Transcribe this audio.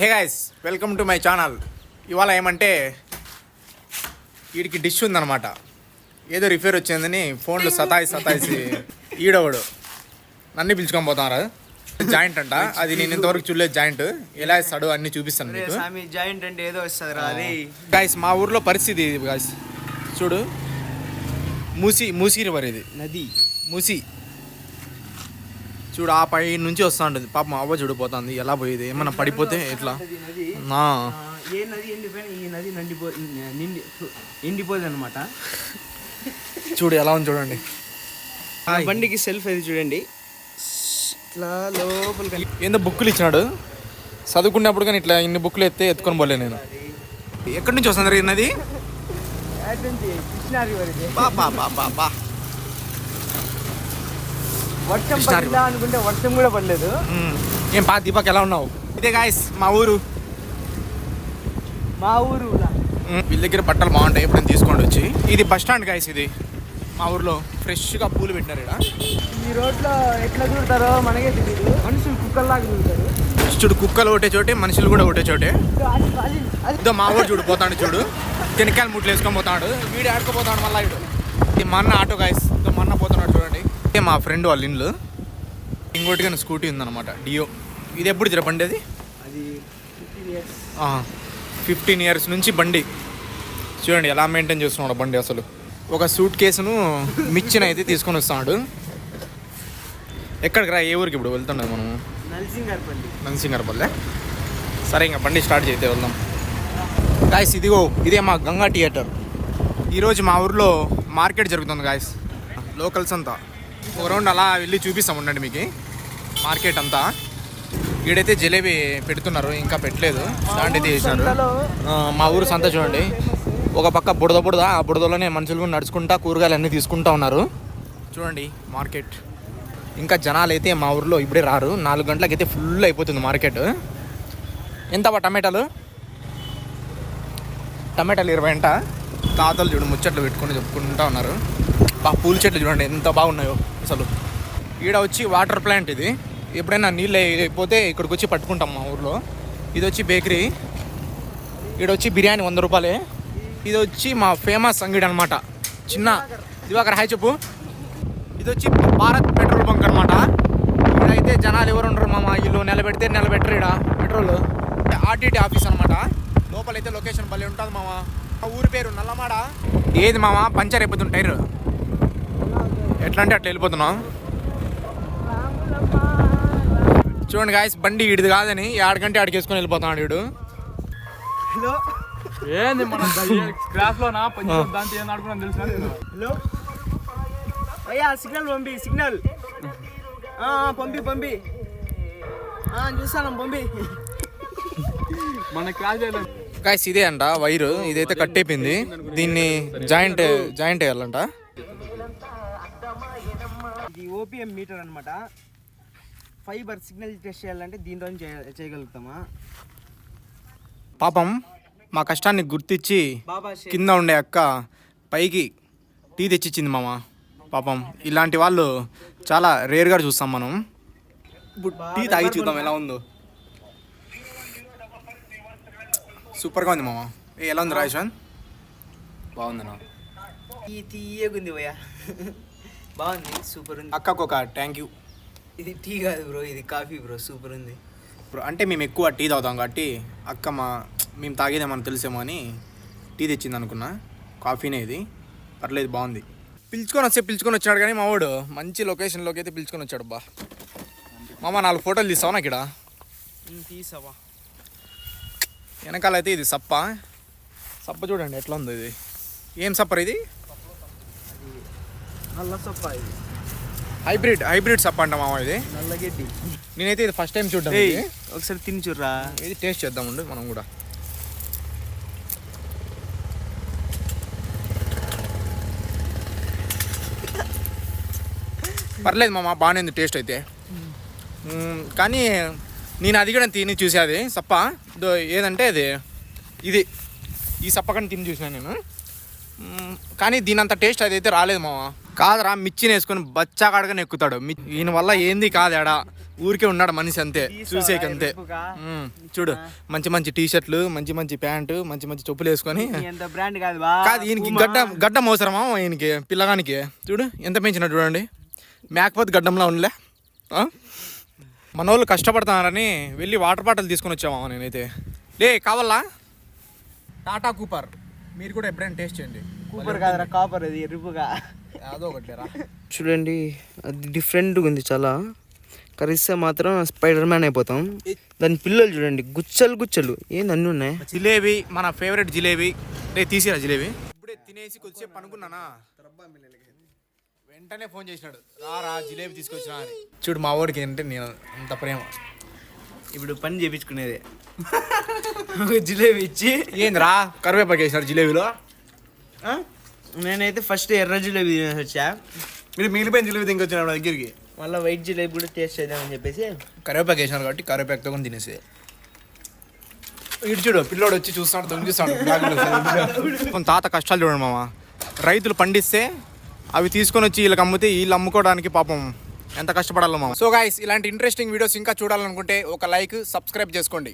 Hey guys, welcome to my channel. ఇవాళ ఏమంటే వీడికి డిష్ ఉందన్నమాట. ఏదో రిపేర్ వచ్చిందని ఫోన్లో సతాయిసి ఈడవడు నన్ను పిలుచుకొని పోతారా. జాయింట్ అంట, అది నేను ఇంతవరకు చూడలేదు. జాయింట్ ఎలా ఇస్తాడు అన్ని చూపిస్తాను మీకు. జాయింట్ అంటే ఏదో వస్తుంది అది. గైస్ మా ఊర్లో పరిస్థితి ఇది గైస్, చూడు. మూసీ రివర్, ఇది నది మూసీ. చూడు ఆ పై నుంచి వస్తూ ఉంటుంది. పాప మా అవ్వ చూడిపోతుంది ఎలా పోయేది, ఏమన్నా పడిపోతే ఎట్లా. ఏ నది ఎండిపోయినా ఈ నది ఎండిపోదు అనమాట. చూడు ఎలా ఉంది చూడండి. బండికి సెల్ఫ్ అది చూడండి, ఇట్లా లోపల ఏందో బుక్కులు ఇచ్చినాడు చదువుకున్నప్పుడు, కానీ ఇట్లా ఇన్ని బుక్కులు ఎత్తుకొని పోలే నేను. ఎక్కడి నుంచి వస్తుంది ఈ నది? కృష్ణా రివర్. బా వర్షం పడదా అనుకుంటే వర్షం కూడా పడలేదు. ఏం దీపక్ ఎలా ఉన్నావు? ఇదే గాయస్ మా ఊరు. వీళ్ళ దగ్గర బట్టలు బాగుంటాయి, ఎప్పుడైనా తీసుకోండి వచ్చి. ఇది బస్ స్టాండ్ గాయస్, ఇది మా ఊర్లో ఫ్రెష్గా పూలు పెట్టినారు ఇక్కడ. ఈ రోడ్లో ఎట్లా చూడతారో మనకే తెలియదు. మనుషులు కుక్కల్లాగా చూడతారు. చూడు, కుక్కలు ఒకటే చోటే, మనుషులు కూడా ఒకటే చోటే. ఇదో మా ఊరు చూడు పోతాడు, చూడు కెనకాయలు ముట్లు వేసుకొని పోతాడు. వీడు ఆడుకోపోతాడు మళ్ళీ. వీడు ఇది మా అన్న ఆటో గాయస్, ఇదో మా అన్న పోతున్నాడు చూడండి. ఇదే మా ఫ్రెండ్ వాళ్ళ ఇండ్లు. ఇంకోటి కానీ స్కూటీ ఉందన్నమాట, డియో. ఇది ఎప్పుడు తిరపండి అది 15 years నుంచి బండి. చూడండి ఎలా మెయింటైన్ చేస్తున్నాడు బండి. అసలు ఒక సూట్ కేసును మిర్చిని అయితే తీసుకొని వస్తున్నాడు. ఎక్కడికి రా, ఏ ఊరికి ఇప్పుడు వెళ్తున్నాం మనము? నల్సింగర్పల్లి. సరే ఇంకా బండి స్టార్ట్ చేస్తే వెళ్దాం గాయస్. ఇదే మా గంగా థియేటర్. ఈరోజు మా ఊర్లో మార్కెట్ జరుగుతుంది గాయస్, లోకల్స్ అంతా. ఒక రౌండ్ అలా వెళ్ళి చూపిస్తాం ఉండండి మీకు మార్కెట్ అంతా. ఈడైతే జిలేబీ పెడుతున్నారు, ఇంకా పెట్టలేదు. స్టాండ్ అయితే చేసినారు. మా ఊరు సంత చూడండి, ఒక పక్క బుడద. ఆ బుడదలోనే మనుషులు నడుచుకుంటా కూరగాయలు అన్నీ తీసుకుంటా ఉన్నారు. చూడండి మార్కెట్. ఇంకా జనాలు అయితే మా ఊర్లో ఇప్పుడే రారు. 4 గంటలకైతే ఫుల్ అయిపోతుంది మార్కెట్. ఎంత టమాటాలు 20 అంట. తాతలు చూడు ముచ్చట్లు పెట్టుకొని చెప్పుకుంటా ఉన్నారు. పూల చెట్లు చూడండి ఎంత బాగున్నాయో అసలు. ఈడ వచ్చి వాటర్ ప్లాంట్. ఇది ఎప్పుడైనా నీళ్ళు అయిపోతే ఇక్కడికి వచ్చి పట్టుకుంటాం మా ఊర్లో. ఇది వచ్చి బేకరీ. ఈడ వచ్చి బిర్యానీ 100 రూపాయలే. ఇది వచ్చి మా ఫేమస్ అంగడి అనమాట. చిన్న దివాకర్ హాయ్ చెప్పు. ఇది వచ్చి భారత్ పెట్రోల్ బంక్ అనమాట. ఇక్కడైతే జనాలు ఎవరు ఉండరు మామ. వీళ్ళు నిలబెడితే నిలబెట్టరు. ఇక్కడ పెట్రోల్ ఆర్టీటీ ఆఫీస్ అనమాట. లోపలైతే లొకేషన్ భలే ఉంటుంది మామ. మా ఊరి పేరు నల్లమాడ. ఏది మామ పంచర్ అయిపోతుంది టైర్, ఎట్లా అంటే అట్లా వెళ్ళిపోతున్నాం. చూడండి గాయస్, బండి ఈడిది కాదని ఆడికంటే ఆడికి వేసుకొని వెళ్ళిపోతున్నాడు వీడు. హలో ఏంది మన క్లాస్లోనా దాంతో ఏం ఆడుకున్నా తెలుసా? హలో అయ్యా, సిగ్నల్ పంపి. సిగ్నల్ పంపి చూస్తాను. పంపి మన క్లాస్ గాయస్ ఇదే అంట వైరు. ఇదైతే కట్ అయిపోయింది. దీన్ని జాయింట్ వేయాలంట. ఇది ఓపీఎం మీటర్ అనమాట. ఫైబర్ సిగ్నల్ టెస్ట్ చేయాలంటే దీంతో చేయగలుగుతామా? పాపం మా కష్టాన్ని గుర్తించి కింద ఉండే అక్క పైకి టీ తెచ్చిచ్చింది మామ. పాపం ఇలాంటి వాళ్ళు చాలా రేర్గా చూస్తాం మనం. టీ తాగి చూద్దాం ఎలా ఉందో. సూపర్గా ఉంది మామ. ఎలా ఉంది రాజాన్? బాగుందన్నా. ఈ తీయగుంది భయ్యా, బాగుంది, సూపర్ ఉంది. అక్కకు ఒక థ్యాంక్ యూ. ఇది టీ కాదు బ్రో, ఇది కాఫీ బ్రో, సూపర్ ఉంది బ్రో. అంటే మేము ఎక్కువ టీ తాగుతాం కాబట్టి అక్క మేము తాగేదేమని తెలిసేమో అని టీ తెచ్చింది అనుకున్నా. కాఫీనే ఇది, పర్లేదు బాగుంది. పిలుచుకొని వచ్చాడు కానీ మా వాడు మంచి లొకేషన్లోకి అయితే పిలుచుకొని వచ్చాడు. బా మామ 4 ఫోటోలు తీస్తావా నాకు? ఇక్కడ తీసావా? వెనకాల అయితే ఇది సప్ప చూడండి ఎట్లా ఉంది. ఇది ఏం సప్పర్? ఇది నల్ల సప్ప. ఇది హైబ్రిడ్ సప్ప అంట మామ. ఇది నల్లగడ్డి. నేనైతే ఇది ఫస్ట్ టైం చూడ్డాను. ఒకసారి తిని చూడరా. ఇది టేస్ట్ చేద్దామండి మనం కూడా. పర్లేదు మామ, బాగానే ఉంది టేస్ట్ అయితే. కానీ నేను అది కూడా తిని చూసేది సప్ప ఏదంటే ఇది ఈ సప్ప కానీ తిని చూసినాను నేను. కానీ దీనంత టేస్ట్ అదైతే రాలేదు మామ. కాదరా, మిర్చిని వేసుకొని బచ్చాకాడగానే ఎక్కుతాడు. ఈయన వల్ల ఏంది కాదేడా ఊరికే ఉన్నాడు మనిషి అంతే, చూసేకి అంతే. చూడు మంచి మంచి టీ షర్ట్లు, మంచి మంచి ప్యాంటు, మంచి మంచి చెప్పులు వేసుకొని. ఎంత బ్రాండ్ కాదు బా. కాదు ఈయనకి గడ్డం అవసరమా ఈయనకి పిల్లగానికి? చూడు ఎంత పెంచినట్టు చూడండి, మేకపోతే గడ్డంలా ఉండలే. మన వాళ్ళు కష్టపడతారని వెళ్ళి వాటర్ బాటిల్ తీసుకొని వచ్చామా నేనైతే. లే కావాలా? టాటా కూపర్, మీరు కూడా ఎప్పుడైనా టేస్ట్ చేయండి. కూపర్ కాదురా, కాపర్. అది ఎరుపుగా అదో ఒకటిరా. చూడండి అది డిఫరెంట్గా ఉంది చాలా. కరిస్తే మాత్రం స్పైడర్ మ్యాన్ అయిపోతాం. దాని పిల్లలు చూడండి, గుచ్చలు గుచ్చలు. ఏంది అన్నీ ఉన్నాయి. జిలేబీ, మన ఫేవరెట్ జిలేబీ. రే తీసిరా జిలేబీ. ఇప్పుడే తినేసి కొద్దిసేపు అనుకున్నానా, వెంటనే ఫోన్ చేసినాడు, రా జిలేబీ తీసుకొచ్చినా అని. చూడు మా వాడికి ఏంటంటే నేను అంత ప్రేమ. ఇప్పుడు పని చేయించుకునేది. జిలేబీ ఇచ్చి ఏందిరా కరివేపాకు వేసినాడు జిలేబీలో. నేనైతే ఫస్ట్ ఎర్ర జిలేబీ తినేసి వచ్చా. మీరు మిగిలిపోయిన జిలేబీ తింకొచ్చినాడు నా దగ్గరికి. మళ్ళీ వైట్ జిలేబీ కూడా టేస్ట్ చేద్దామని చెప్పేసి కరివేపాకు వేసినారు కాబట్టి కరివేపాకుతో కూడా తినేసి. ఇటు చూడు పిల్లోడు వచ్చి చూస్తాడు, దొంగిస్తాడు. తాత కష్టాలు చూడండి మామ. రైతులు పండిస్తే అవి తీసుకొని వచ్చి వీళ్ళకి అమ్మితే వీళ్ళు అమ్ముకోవడానికి పాపం ఎంత కష్టపడాలో మామ. సో గైస్, ఇలాంటి ఇంట్రెస్టింగ్ వీడియోస్ ఇంకా చూడాలనుకుంటే ఒక లైక్, సబ్స్క్రైబ్ చేసుకోండి.